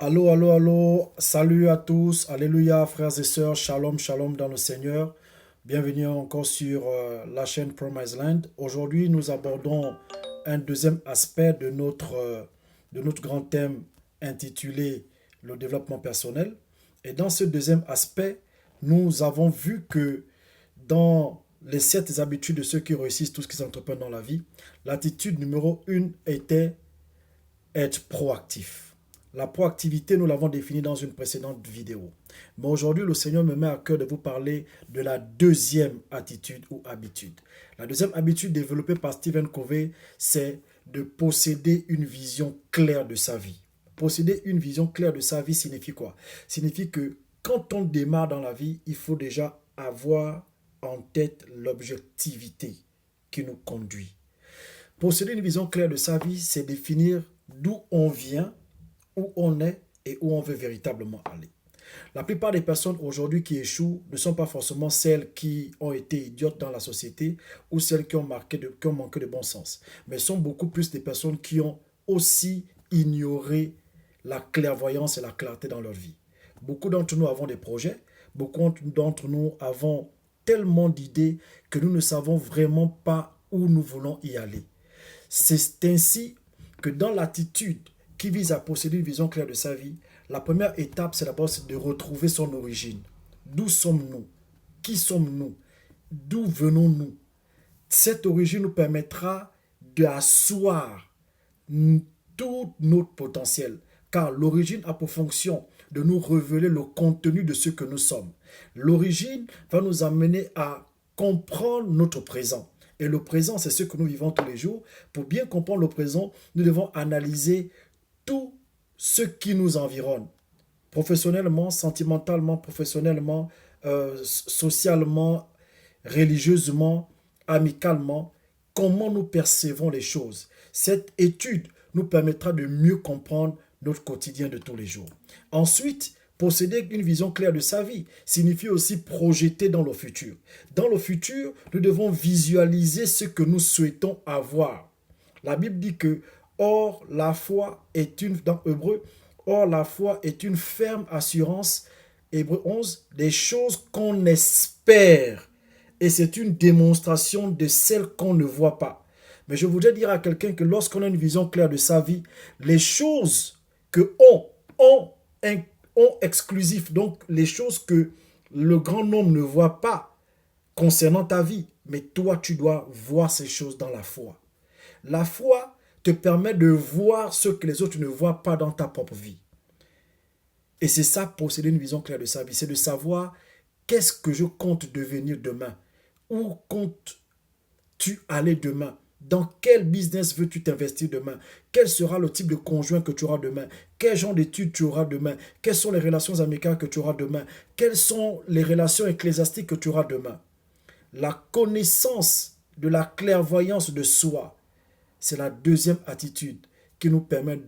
Allô, allô, allô, salut à tous, alléluia, frères et sœurs, shalom, shalom dans le Seigneur. Bienvenue encore sur la chaîne Promise Land. Aujourd'hui, nous abordons un deuxième aspect de notre grand thème intitulé le développement personnel. Et dans ce deuxième aspect, nous avons vu que dans les 7 habitudes de ceux qui réussissent tout ce qu'ils entreprennent dans la vie, l'attitude numéro 1 était être proactif. La proactivité, nous l'avons définie dans une précédente vidéo. Mais aujourd'hui, le Seigneur me met à cœur de vous parler de la deuxième attitude ou habitude. La deuxième habitude développée par Stephen Covey, c'est de posséder une vision claire de sa vie. Posséder une vision claire de sa vie signifie quoi? Signifie que quand on démarre dans la vie, il faut déjà avoir en tête l'objectivité qui nous conduit. Posséder une vision claire de sa vie, c'est définir d'où on vient, où on est et où on veut véritablement aller. La plupart des personnes aujourd'hui qui échouent ne sont pas forcément celles qui ont été idiotes dans la société ou celles qui ont manqué de bon sens, mais sont beaucoup plus des personnes qui ont aussi ignoré la clairvoyance et la clarté dans leur vie. Beaucoup d'entre nous avons des projets, beaucoup d'entre nous avons tellement d'idées que nous ne savons vraiment pas où nous voulons y aller. C'est ainsi que dans l'attitude qui vise à posséder une vision claire de sa vie, la première étape, c'est d'abord de retrouver son origine. D'où sommes-nous? Qui sommes-nous? D'où venons-nous? Cette origine nous permettra d'asseoir tout notre potentiel, car l'origine a pour fonction de nous révéler le contenu de ce que nous sommes. L'origine va nous amener à comprendre notre présent. Et le présent, c'est ce que nous vivons tous les jours. Pour bien comprendre le présent, nous devons analyser tout ce qui nous environne, professionnellement, sentimentalement, professionnellement, socialement, religieusement, amicalement, comment nous percevons les choses. Cette étude nous permettra de mieux comprendre notre quotidien de tous les jours. Ensuite, posséder une vision claire de sa vie signifie aussi projeter dans le futur. Dans le futur, nous devons visualiser ce que nous souhaitons avoir. La Bible dit que or la foi est une ferme assurance, Hébreu 11, des choses qu'on espère. Et c'est une démonstration de celles qu'on ne voit pas. Mais je voudrais dire à quelqu'un que lorsqu'on a une vision claire de sa vie, les choses que ont exclusif, donc les choses que le grand nombre ne voit pas concernant ta vie, mais toi tu dois voir ces choses dans la foi. La foi te permet de voir ce que les autres ne voient pas dans ta propre vie. Et c'est ça, posséder une vision claire de sa vie, c'est de savoir qu'est-ce que je compte devenir demain, où comptes-tu aller demain, dans quel business veux-tu t'investir demain, quel sera le type de conjoint que tu auras demain, quel genre d'études tu auras demain, quelles sont les relations amicales que tu auras demain, quelles sont les relations ecclésiastiques que tu auras demain. La connaissance de la clairvoyance de soi, c'est la deuxième attitude qui nous permet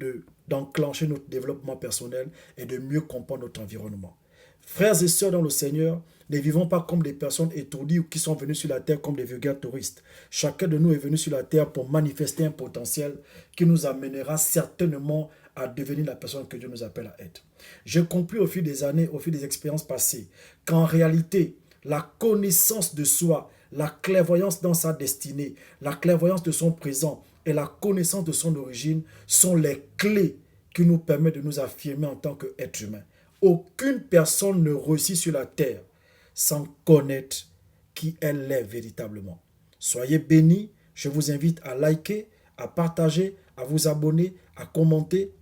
d'enclencher notre développement personnel et de mieux comprendre notre environnement. Frères et sœurs dans le Seigneur, ne vivons pas comme des personnes étourdies ou qui sont venues sur la terre comme des vulgaires touristes. Chacun de nous est venu sur la terre pour manifester un potentiel qui nous amènera certainement à devenir la personne que Dieu nous appelle à être. J'ai compris au fil des années, au fil des expériences passées, qu'en réalité, la connaissance de soi, la clairvoyance dans sa destinée, la clairvoyance de son présent et la connaissance de son origine sont les clés qui nous permettent de nous affirmer en tant qu'être humain. Aucune personne ne réussit sur la terre sans connaître qui elle est véritablement. Soyez bénis. Je vous invite à liker, à partager, à vous abonner, à commenter,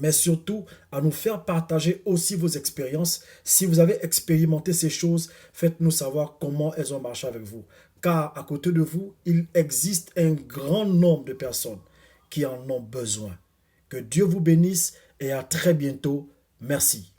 mais surtout à nous faire partager aussi vos expériences. Si vous avez expérimenté ces choses, faites-nous savoir comment elles ont marché avec vous. Car à côté de vous, il existe un grand nombre de personnes qui en ont besoin. Que Dieu vous bénisse et à très bientôt. Merci.